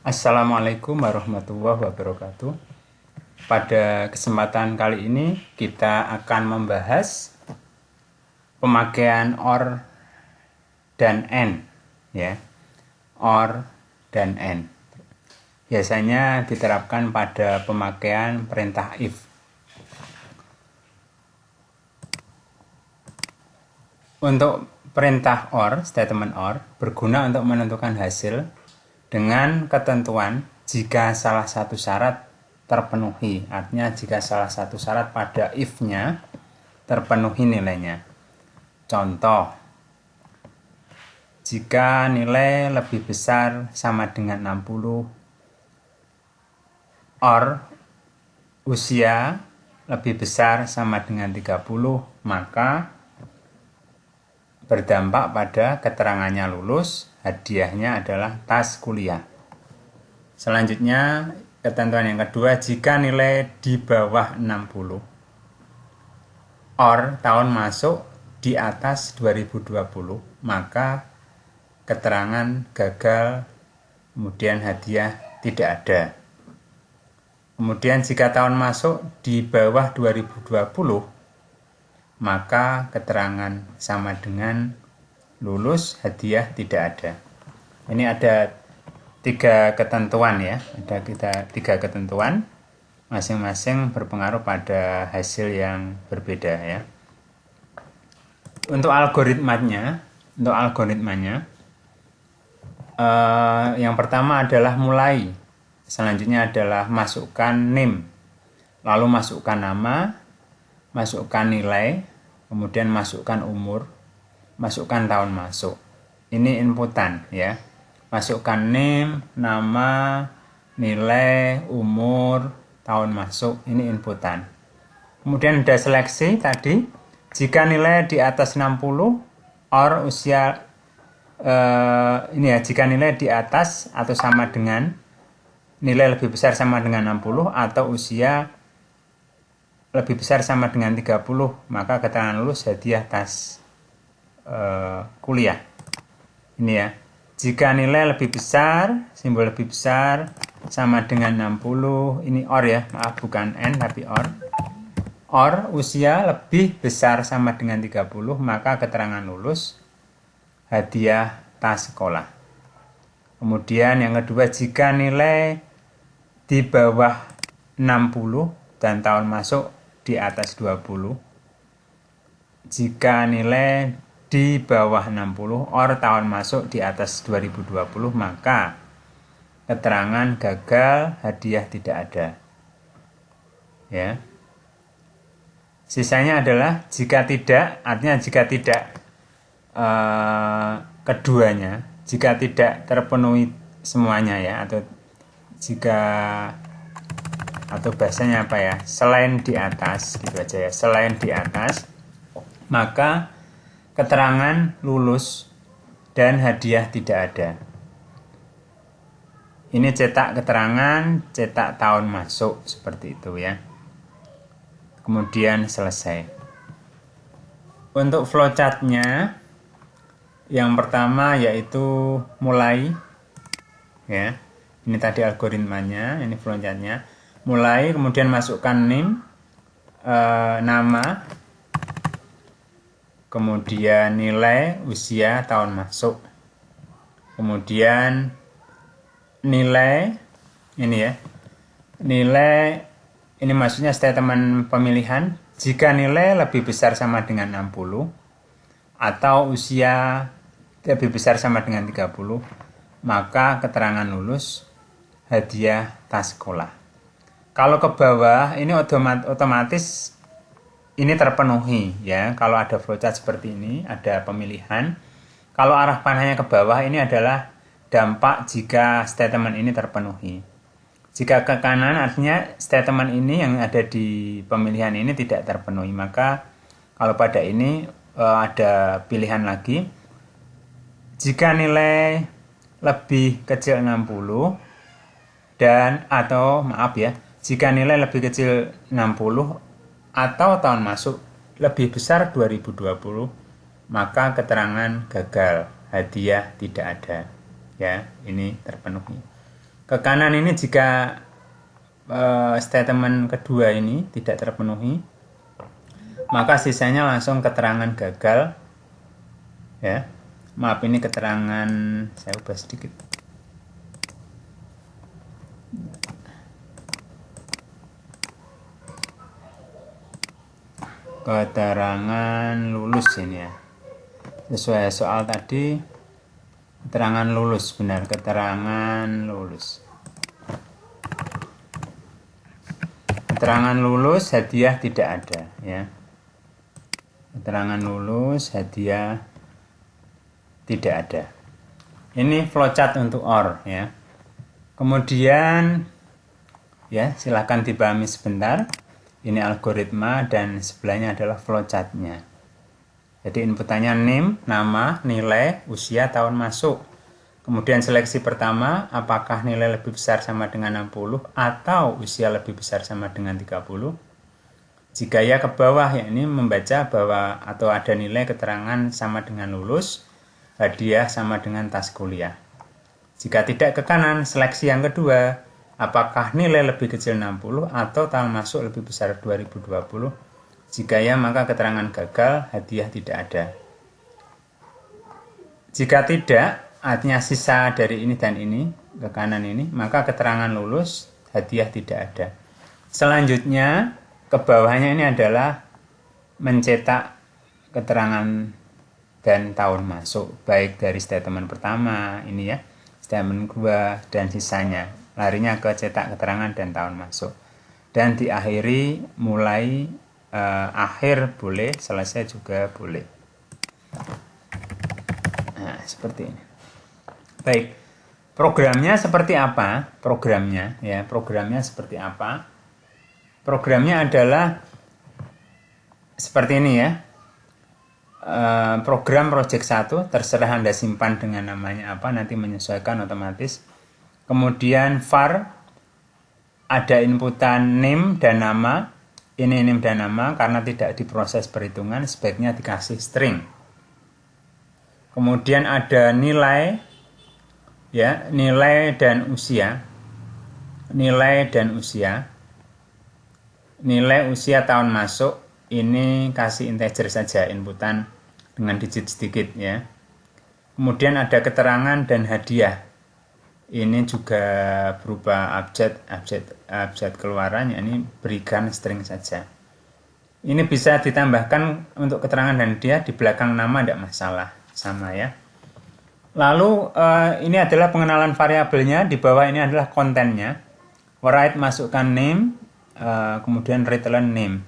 Assalamualaikum warahmatullahi wabarakatuh. Pada kesempatan kali ini kita akan membahas pemakaian OR dan AND, ya. OR dan AND. Biasanya diterapkan pada pemakaian perintah if. Untuk perintah OR, statement OR berguna untuk menentukan hasil dengan ketentuan jika salah satu syarat terpenuhi. Artinya jika salah satu syarat pada if-nya terpenuhi nilainya. Contoh, jika nilai lebih besar sama dengan 60 or usia lebih besar sama dengan 30, maka berdampak pada keterangannya lulus, hadiahnya adalah tas kuliah. Selanjutnya, ketentuan yang kedua, jika nilai di bawah 60 or tahun masuk di atas 2020, maka keterangan gagal, kemudian hadiah tidak ada. Kemudian jika tahun masuk di bawah 2020, maka keterangan sama dengan lulus, hadiah tidak ada. Ini ada 3 ketentuan, ya. Ada tiga ketentuan, masing-masing berpengaruh pada hasil yang berbeda, ya. Untuk algoritmanya, yang pertama adalah mulai. Selanjutnya adalah masukkan name, lalu masukkan nama, masukkan nilai, kemudian masukkan umur, masukkan tahun masuk. Ini inputan, ya. Masukkan name, nama, nilai, umur, tahun masuk. Ini inputan. Kemudian ada seleksi tadi. Jika nilai di atas 60 or usia jika nilai di atas atau sama dengan nilai lebih besar sama dengan 60 atau usia lebih besar sama dengan 30, maka keterangan lulus, hadiah tas kuliah. Ini, ya. Jika nilai lebih besar, simbol lebih besar sama dengan 60, ini OR, ya. Maaf, bukan AND tapi OR. OR usia lebih besar sama dengan 30, maka keterangan lulus, hadiah tas sekolah. Kemudian yang kedua, jika nilai di bawah 60 dan tahun masuk di atas 20. Jika nilai di bawah 60 or tahun masuk di atas 2020, maka keterangan gagal, hadiah tidak ada. Ya. Sisanya adalah jika tidak, artinya jika tidak keduanya, jika tidak terpenuhi semuanya, ya, atau bahasanya apa, ya, selain di atas, gitu aja, ya, selain di atas, maka keterangan lulus dan hadiah tidak ada. Ini cetak keterangan, cetak tahun masuk, seperti itu, ya. Kemudian selesai. Untuk flowchartnya, yang pertama yaitu mulai, ya. Ini tadi algoritmanya, ini flowchartnya. Mulai, kemudian masukkan name, nama, kemudian nilai, usia, tahun masuk. Kemudian nilai, ini, ya. Nilai, ini maksudnya statement pemilihan. Jika nilai lebih besar sama dengan 60 atau usia lebih besar sama dengan 30, maka keterangan lulus, hadiah tas sekolah. Kalau ke bawah ini otomatis ini terpenuhi, ya. Kalau ada flowchart seperti ini, ada pemilihan. Kalau arah panahnya ke bawah, ini adalah dampak jika statement ini terpenuhi. Jika ke kanan, artinya statement ini yang ada di pemilihan ini tidak terpenuhi. Maka kalau pada ini ada pilihan lagi. Jika nilai lebih kecil 60 jika nilai lebih kecil 60 atau tahun masuk lebih besar 2020, maka keterangan gagal, hadiah tidak ada, ya. Ini terpenuhi. Ke kanan ini jika statement kedua ini tidak terpenuhi, maka sisanya langsung keterangan gagal. Ya, maaf, ini keterangan, saya ubah sedikit. Keterangan lulus ini ya. Sesuai soal tadi, keterangan lulus, benar, keterangan lulus. Keterangan lulus, hadiah tidak ada ya. Keterangan lulus, hadiah tidak ada. Ini flowchart untuk OR ya. Kemudian ya, silahkan dipahami sebentar. Ini algoritma dan sebelahnya adalah flowchartnya. Jadi inputannya name, nama, nilai, usia, tahun masuk. Kemudian seleksi pertama, apakah nilai lebih besar sama dengan 60 atau usia lebih besar sama dengan 30. Jika ya ke bawah, ya ini membaca bahwa atau ada nilai keterangan sama dengan lulus, hadiah sama dengan tas kuliah. Jika tidak ke kanan, seleksi yang kedua, apakah nilai lebih kecil 60 atau tahun masuk lebih besar 2020? Jika ya, maka keterangan gagal, hadiah tidak ada. Jika tidak, artinya sisa dari ini dan ini, ke kanan ini, maka keterangan lulus, hadiah tidak ada. Selanjutnya, ke bawahnya ini adalah mencetak keterangan dan tahun masuk, baik dari statement pertama, ini ya, statement kedua, dan sisanya. Larinya ke cetak keterangan dan tahun masuk. Dan diakhiri mulai akhir boleh, selesai juga boleh. Nah, seperti ini. Baik, programnya seperti apa? Programnya seperti apa? Programnya adalah seperti ini ya. Program project 1, terserah Anda simpan dengan namanya apa, nanti menyesuaikan otomatis. Kemudian var, ada inputan name dan nama. Ini name dan nama, karena tidak diproses perhitungan, sebaiknya dikasih string. Kemudian ada nilai, ya, nilai dan usia. Nilai dan usia. Nilai usia tahun masuk, ini kasih integer saja, inputan dengan digit sedikit ya. Kemudian ada keterangan dan hadiah. Ini juga berupa abjad keluaran, ini berikan string saja. Ini bisa ditambahkan untuk keterangan dan hadiah, di belakang nama tidak masalah, sama ya. Lalu ini adalah pengenalan variabelnya, di bawah ini adalah kontennya. Write, masukkan name, kemudian return name.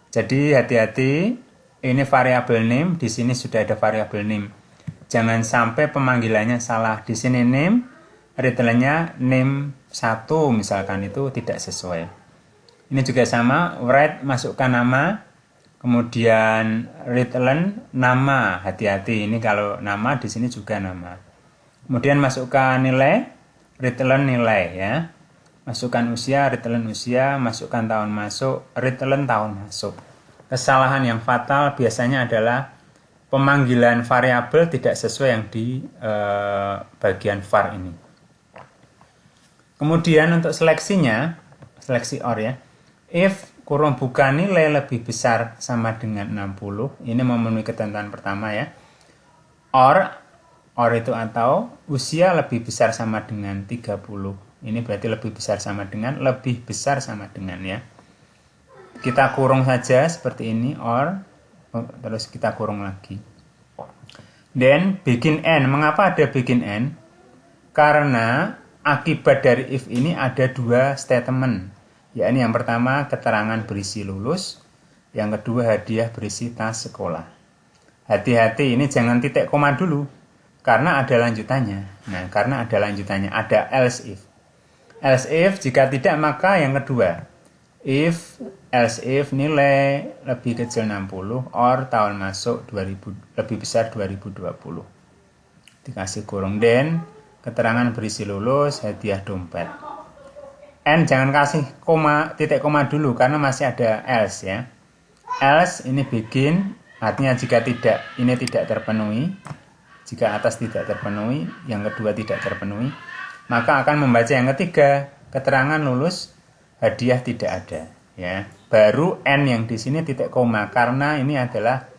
Jadi hati-hati, ini variabel name, di sini sudah ada variabel name. Jangan sampai pemanggilannya salah. Di sini name, returnnya name 1 misalkan, itu tidak sesuai. Ini juga sama, write, masukkan nama, kemudian return nama, hati-hati, ini kalau nama di sini juga nama. Kemudian masukkan nilai, return nilai ya. Masukkan usia, return usia, masukkan tahun masuk, return tahun masuk. Kesalahan yang fatal biasanya adalah pemanggilan variabel tidak sesuai yang di bagian var ini. Kemudian untuk seleksinya, seleksi OR ya, if kurung buka nilai lebih besar sama dengan 60, ini memenuhi ketentuan pertama ya, OR itu atau usia lebih besar sama dengan 30, ini berarti lebih besar sama dengan, lebih besar sama dengan ya. Kita kurung saja seperti ini, OR, terus kita kurung lagi. Then begin end, mengapa ada begin end? Karena akibat dari if ini ada dua statement, yakni yang pertama keterangan berisi lulus, yang kedua hadiah berisi tas sekolah. Hati-hati, ini jangan titik koma dulu, karena ada lanjutannya. Nah, karena ada lanjutannya, ada else if. Else if, jika tidak maka yang kedua. If, else if nilai lebih kecil 60 or tahun masuk 2000, lebih besar 2020. Dikasih kurung then, keterangan berisi lulus, hadiah dompet. And jangan kasih koma, titik koma dulu karena masih ada else ya. Else ini begin, artinya jika tidak, ini tidak terpenuhi. Jika atas tidak terpenuhi, yang kedua tidak terpenuhi, maka akan membaca yang ketiga, keterangan lulus, hadiah tidak ada. Ya, baru N yang di sini titik koma karena ini adalah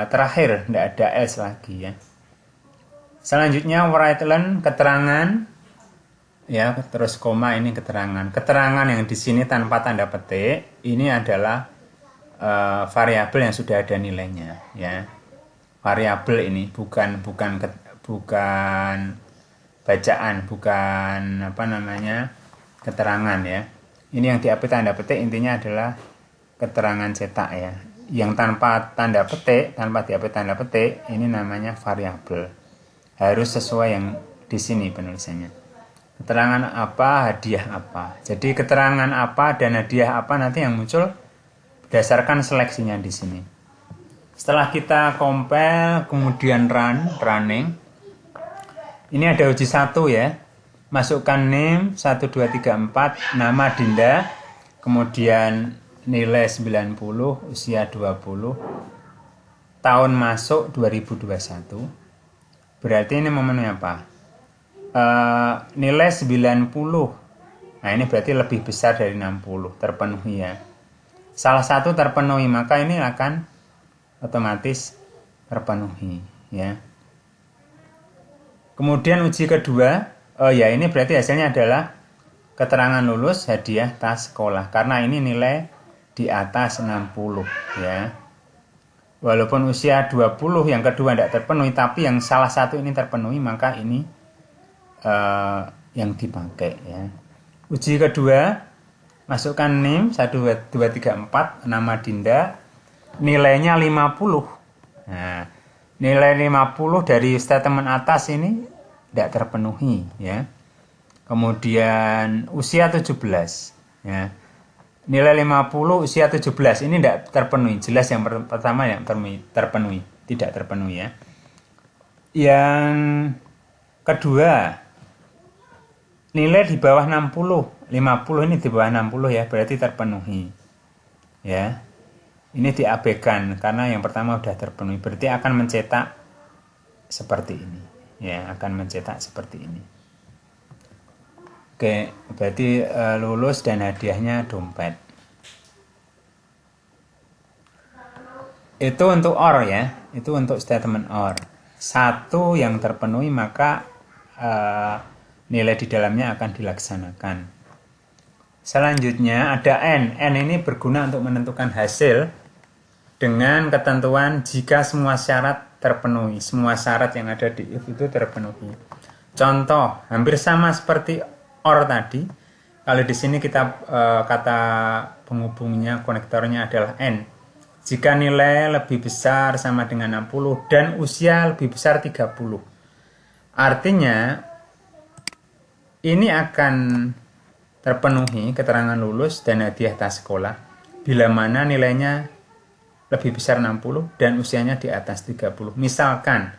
terakhir, tidak ada S lagi ya. Selanjutnya write-len keterangan, ya terus koma ini keterangan. Keterangan yang di sini tanpa tanda petik ini adalah variabel yang sudah ada nilainya ya. Variabel ini bukan bacaan, bukan keterangan ya. Ini yang diambil tanda petik intinya adalah keterangan cetak ya. Yang tanpa tanda petik, tanpa diambil tanda petik, ini namanya variabel. Harus sesuai yang di sini penulisannya. Keterangan apa, hadiah apa. Jadi keterangan apa dan hadiah apa nanti yang muncul berdasarkan seleksinya di sini. Setelah kita compile, kemudian running. Ini ada uji 1 ya. Masukkan name 1, 2, 3, 4, nama Dinda, kemudian nilai 90, usia 20, tahun masuk 2021. Berarti ini memenuhi apa? Nilai 90. Nah ini berarti lebih besar dari 60, terpenuhi ya. Salah satu terpenuhi, maka ini akan otomatis terpenuhi ya. Kemudian uji kedua, ini berarti hasilnya adalah keterangan lulus, hadiah tas sekolah. Karena ini nilai di atas 60 ya. Walaupun usia 20 yang kedua tidak terpenuhi, tapi yang salah satu ini terpenuhi, maka ini yang dipakai ya. Uji kedua, masukkan NIM 1, 2, 3, 4, nama Dinda, nilainya 50. Nah, nilai 50 dari statement atas ini tidak terpenuhi ya. Kemudian usia 17 ya. Nilai 50 usia 17 ini tidak terpenuhi. Jelas yang pertama yang terpenuhi, tidak terpenuhi ya. Yang kedua, nilai di bawah 60. 50 ini di bawah 60 ya, berarti terpenuhi. Ya. Ini diabaikan karena yang pertama sudah terpenuhi, berarti akan mencetak seperti ini. Ya, akan mencetak seperti ini. Oke, berarti lulus dan hadiahnya dompet. Itu untuk OR ya, itu untuk statement OR. Satu yang terpenuhi maka nilai di dalamnya akan dilaksanakan. Selanjutnya ada N. N ini berguna untuk menentukan hasil dengan ketentuan jika semua syarat terpenuhi. Semua syarat yang ada di if itu terpenuhi. Contoh, hampir sama seperti OR tadi. Kalau di sini kita kata penghubungnya, konektornya adalah N. Jika nilai lebih besar sama dengan 60 dan usia lebih besar 30. Artinya ini akan terpenuhi keterangan lulus dan hadiah tas sekolah bila mana nilainya lebih besar 60 dan usianya di atas 30. Misalkan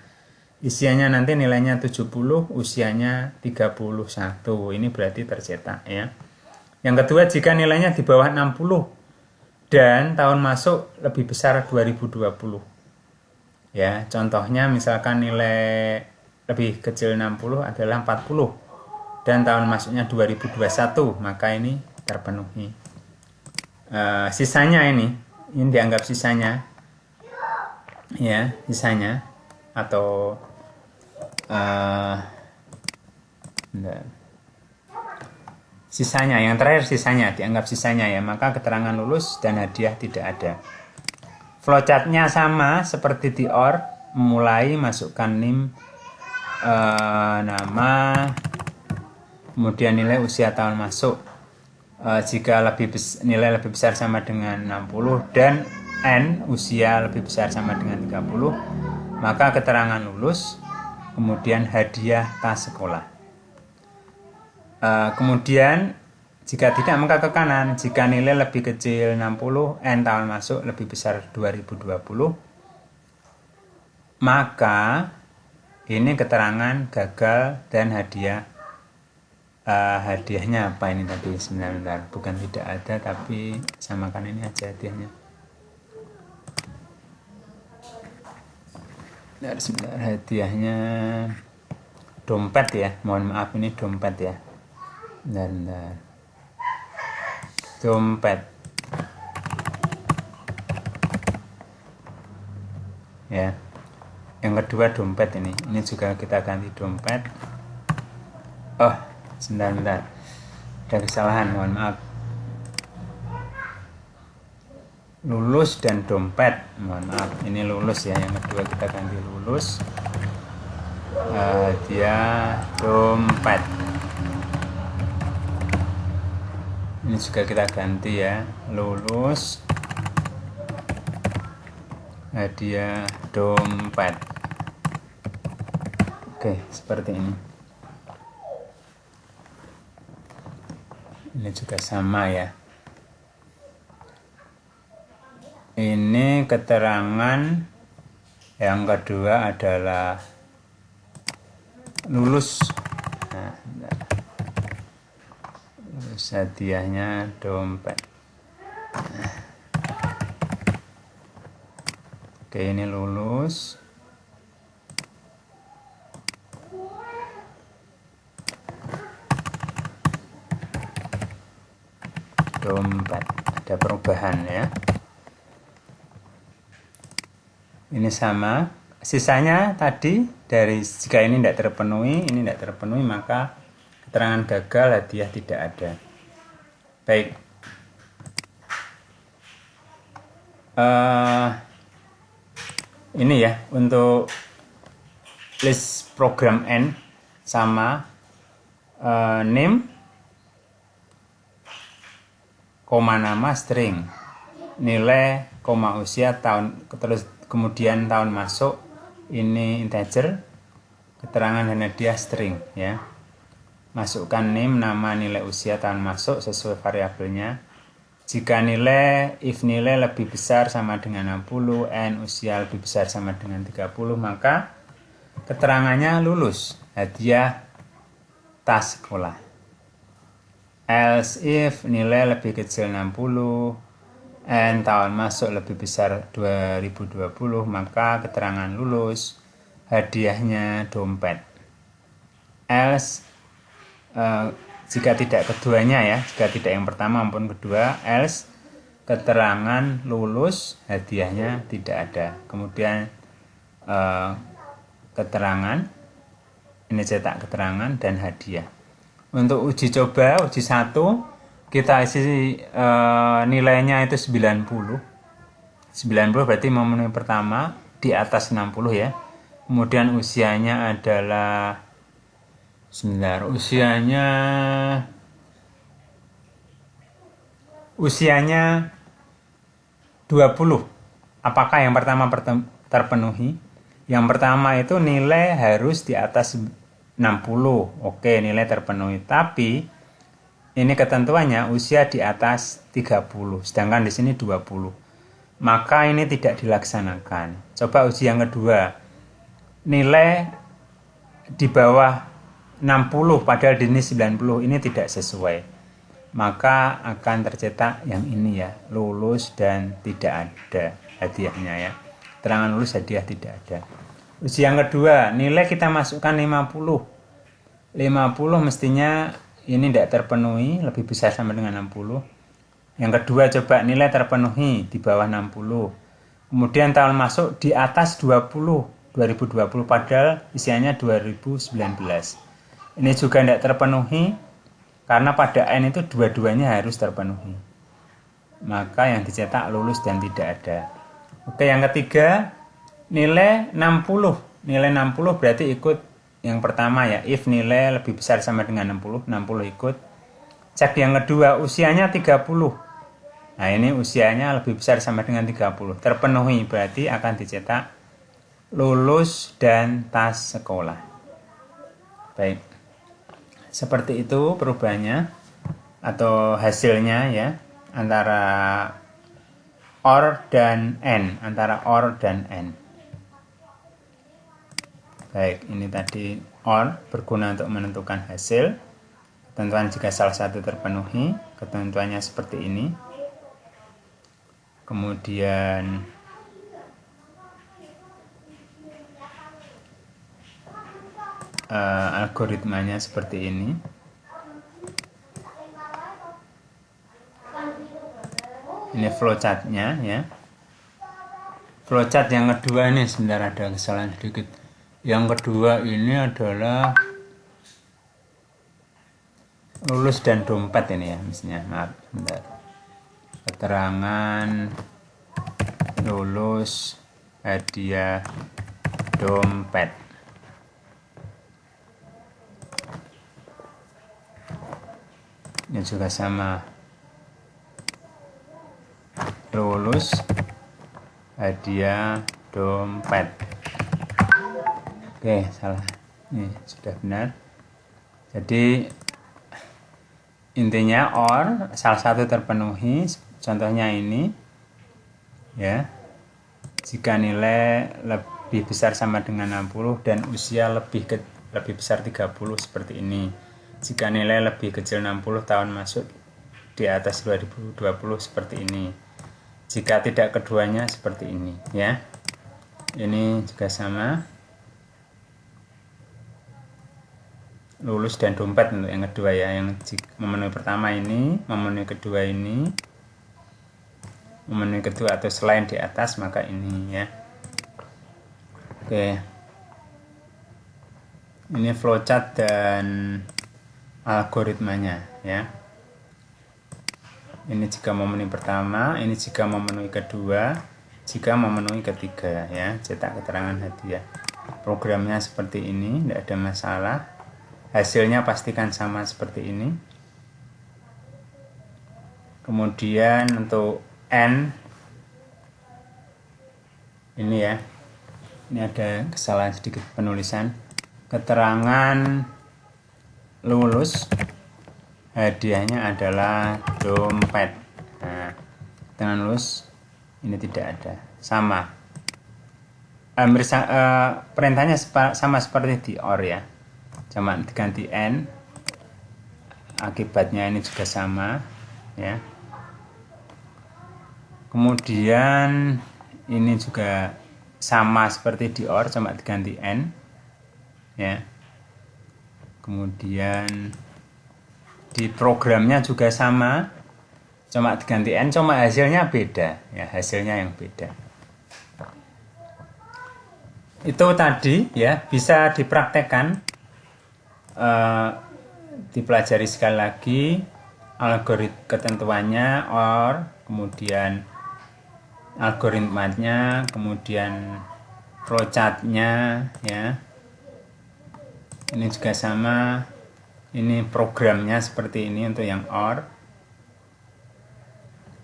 usianya nanti nilainya 70, usianya 31. Ini berarti tercetak ya. Yang kedua, jika nilainya di bawah 60 dan tahun masuk lebih besar 2020. Ya, contohnya misalkan nilai lebih kecil 60 adalah 40 dan tahun masuknya 2021, maka ini terpenuhi. Sisanya ini dianggap sisanya ya, sisanya atau sisanya, yang terakhir sisanya, dianggap sisanya ya, maka keterangan lulus dan hadiah tidak ada. Flowchartnya sama seperti di OR, mulai masukkan NIM, nama, kemudian nilai usia tahun masuk. Jika nilai lebih besar sama dengan 60 dan N usia lebih besar sama dengan 30, maka keterangan lulus, kemudian hadiah tas sekolah. Kemudian jika tidak maka ke kanan. Jika nilai lebih kecil 60, N tahun masuk lebih besar 2020, maka ini keterangan gagal dan hadiah. Hadiahnya apa ini tadi? Sebentar, bukan tidak ada, tapi samakan ini aja hadiahnya. Sebentar, hadiahnya dompet ya, mohon maaf ini dompet ya. Dan dompet ya. Yang kedua dompet ini juga kita ganti dompet. Oh, sebentar. Ada kesalahan, mohon maaf. Lulus dan dompet, mohon maaf. Ini lulus ya, yang kedua kita ganti lulus. Dia dompet. Ini juga kita ganti ya, lulus. Hadiah dompet. Oke, seperti ini. Ini juga sama ya. Ini keterangan yang kedua adalah lulus. Nah, lulus, hadiahnya dompet. Oke, ini lulus. Dompet. Ada perubahan ya. Ini sama. Sisanya tadi dari jika ini tidak terpenuhi, maka keterangan gagal, hadiah tidak ada. Baik. Ini ya untuk list program N sama name, koma nama string, nilai, koma usia, tahun, terus kemudian tahun masuk, ini integer, keterangan dan hadiah string ya. Masukkan name, nama, nilai, usia, tahun masuk sesuai variabelnya. Jika nilai, if nilai lebih besar sama dengan 60, n usia lebih besar sama dengan 30, maka keterangannya lulus, hadiah tas sekolah. Else if nilai lebih kecil 60, n tahun masuk lebih besar 2020, maka keterangan lulus, hadiahnya dompet. Else jika tidak keduanya ya, jika tidak yang pertama maupun kedua, else keterangan lulus, hadiahnya tidak ada. Kemudian keterangan, ini cetak keterangan dan hadiah. Untuk uji coba, uji 1, kita isi nilainya itu 90. 90 berarti memenuhi pertama, di atas 60 ya. Kemudian usianya adalah usianya 20. Apakah yang pertama terpenuhi? Yang pertama itu nilai harus di atas 60. Oke, nilai terpenuhi. Tapi ini ketentuannya usia di atas 30, sedangkan di sini 20. Maka ini tidak dilaksanakan. Coba uji yang kedua. Nilai di bawah 60 padahal di sini 90, ini tidak sesuai. Maka akan tercetak yang ini ya, lulus dan tidak ada hadiahnya ya. Keterangan lulus, hadiah tidak ada. Uji yang kedua, nilai kita masukkan 50. 50 mestinya ini tidak terpenuhi, lebih besar sama dengan 60. Yang kedua coba nilai terpenuhi di bawah 60. Kemudian tahun masuk di atas 20, 2020 padahal isiannya 2019. Ini juga tidak terpenuhi karena pada N itu dua-duanya harus terpenuhi. Maka yang dicetak lulus dan tidak ada. Oke, yang ketiga nilai 60. Nilai 60 berarti ikut yang pertama ya, if nilai lebih besar sama dengan 60, 60 ikut. Cek yang kedua, usianya 30. Nah, ini usianya lebih besar sama dengan 30. Terpenuhi berarti akan dicetak lulus dan tas sekolah. Baik. Seperti itu perubahannya atau hasilnya ya, antara OR dan N, Baik, ini tadi OR berguna untuk menentukan hasil. Ketentuan jika salah satu terpenuhi, ketentuannya seperti ini. Kemudian algoritmanya seperti ini. Ini flowchartnya ya. Flowchart yang kedua ini sebentar ada kesalahan sedikit. Yang kedua ini adalah lulus dan dompet ini ya, misalnya. Maaf, sebentar. Keterangan lulus, hadiah, dompet. Ini juga sama. Lulus, hadiah, dompet. Oke, salah. Ini sudah benar. Jadi intinya or salah satu terpenuhi, contohnya ini ya. Jika nilai lebih besar sama dengan 60 dan usia lebih besar 30 seperti ini. Jika nilai lebih kecil 60 tahun masuk di atas 2020 seperti ini. Jika tidak keduanya seperti ini ya. Ini juga sama. Lulus dan dompet untuk yang kedua ya, yang memenuhi pertama ini, memenuhi kedua ini, memenuhi kedua atau selain di atas maka ini ya. Oke, ini flowchart dan algoritmanya ya. Ini jika memenuhi pertama, ini jika memenuhi kedua, jika memenuhi ketiga ya. Cetak keterangan hadiah. Programnya seperti ini, tidak ada masalah. Hasilnya pastikan sama seperti ini. Kemudian untuk N ini ya, ini ada kesalahan sedikit penulisan. Keterangan lulus, hadiahnya adalah dompet. Nah, keterangan lulus ini tidak ada, sama. Perintahnya sama seperti di OR ya. Cuma diganti N, akibatnya ini juga sama ya. Kemudian ini juga sama seperti di OR, cuma diganti N ya. Kemudian di programnya juga sama, cuma diganti N, cuma hasilnya beda ya, hasilnya yang beda. Itu tadi ya, bisa dipraktekkan. Dipelajari sekali lagi algoritma ketentuannya OR, kemudian algoritmanya, kemudian flowchartnya ya. Ini juga sama, ini programnya seperti ini untuk yang OR.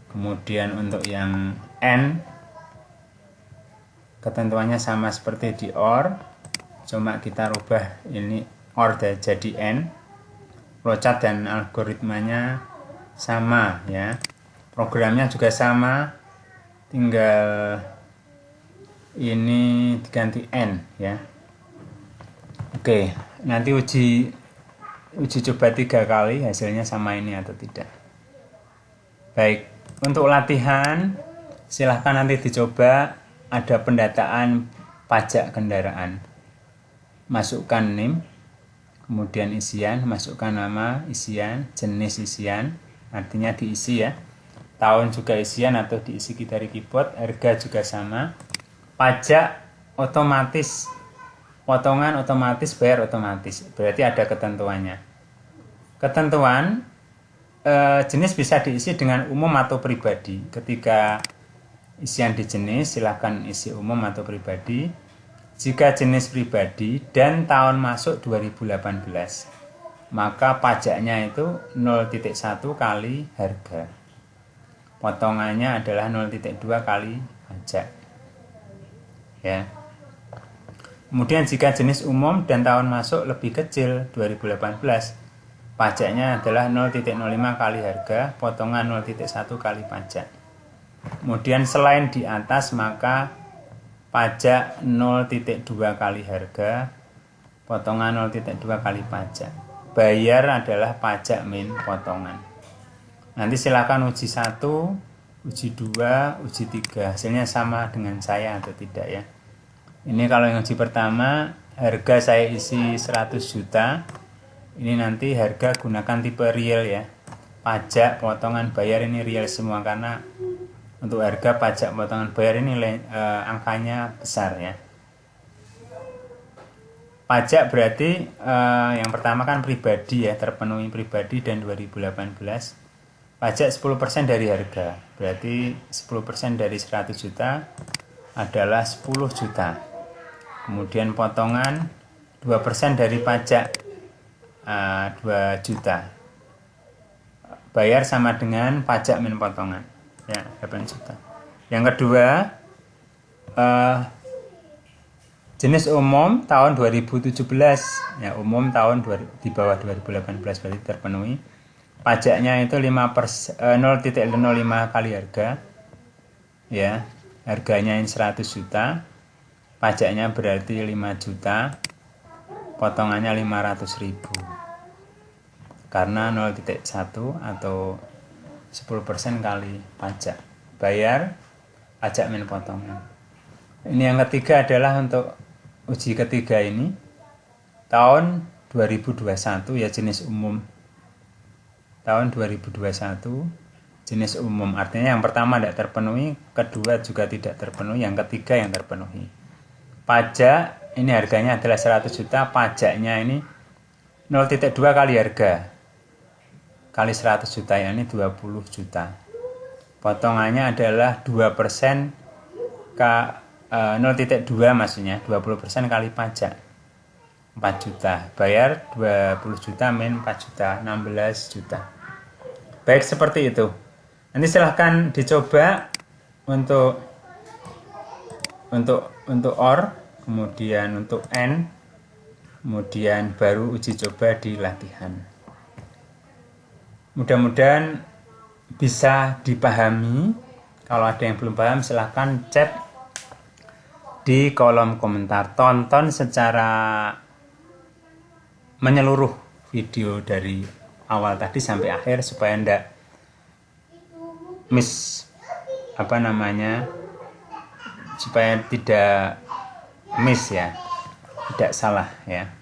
Kemudian untuk yang N ketentuannya sama seperti di OR, cuma kita rubah ini OR jadi N. Flowchart dan algoritmanya sama ya. Programnya juga sama, tinggal ini diganti N ya. Oke, nanti uji coba 3 kali hasilnya sama ini atau tidak. Baik, untuk latihan silahkan nanti dicoba. Ada pendataan pajak kendaraan. Masukkan NIM, kemudian isian, masukkan nama, isian, jenis isian, artinya diisi ya. Tahun juga isian atau diisi dari keyboard, harga juga sama. Pajak otomatis, potongan otomatis, bayar otomatis. Berarti ada ketentuannya. Ketentuan jenis bisa diisi dengan umum atau pribadi. Ketika isian di jenis, silahkan isi umum atau pribadi. Jika jenis pribadi dan tahun masuk 2018, maka pajaknya itu 0,1 kali harga. Potongannya adalah 0,2 kali pajak. Ya. Kemudian jika jenis umum dan tahun masuk lebih kecil 2018, pajaknya adalah 0,05 kali harga, potongan 0,1 kali pajak. Kemudian selain di atas maka pajak 0,2 kali harga, potongan 0,2 kali pajak. Bayar adalah pajak min potongan. Nanti silakan uji 1, uji 2, uji 3. Hasilnya sama dengan saya atau tidak ya. Ini kalau yang uji pertama harga saya isi 100 juta. Ini nanti harga gunakan tipe real ya. Pajak, potongan bayar ini real semua, karena untuk harga pajak potongan bayar ini angkanya besar ya. Pajak berarti yang pertama kan pribadi ya, terpenuhi pribadi dan 2018. Pajak 10% dari harga, berarti 10% dari 100 juta adalah 10 juta. Kemudian potongan 2% dari pajak 2 juta. Bayar sama dengan pajak min potongan ya, 8 juta. Yang kedua, jenis umum tahun 2017 ya, umum tahun di bawah 2018 berarti terpenuhi. Pajaknya itu 0,05 kali harga ya. Harganya ini 100 juta. Pajaknya berarti 5 juta. Potongannya 500.000. Karena 0,1 atau 10% kali pajak. Bayar pajak min potongan. Ini yang ketiga adalah untuk uji ketiga ini tahun 2021 ya, jenis umum. Tahun 2021 jenis umum, artinya yang pertama tidak terpenuhi, kedua juga tidak terpenuhi, yang ketiga yang terpenuhi. Pajak ini harganya adalah 100 juta, pajaknya ini 0,2 kali harga kali 100 juta, ya ini 20 juta. Potongannya adalah 2% 0,2 maksudnya 20% kali pajak 4 juta. Bayar 20 juta min 4 juta, 16 juta. Baik, seperti itu. Nanti silahkan dicoba untuk OR, kemudian untuk N, kemudian baru uji coba di latihan. Mudah-mudahan bisa dipahami. Kalau ada yang belum paham silahkan chat di kolom komentar. Tonton secara menyeluruh video dari awal tadi sampai akhir supaya ndak supaya tidak miss ya, tidak salah ya.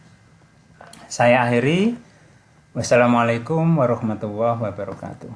Saya akhiri. Wassalamualaikum warahmatullahi wabarakatuh.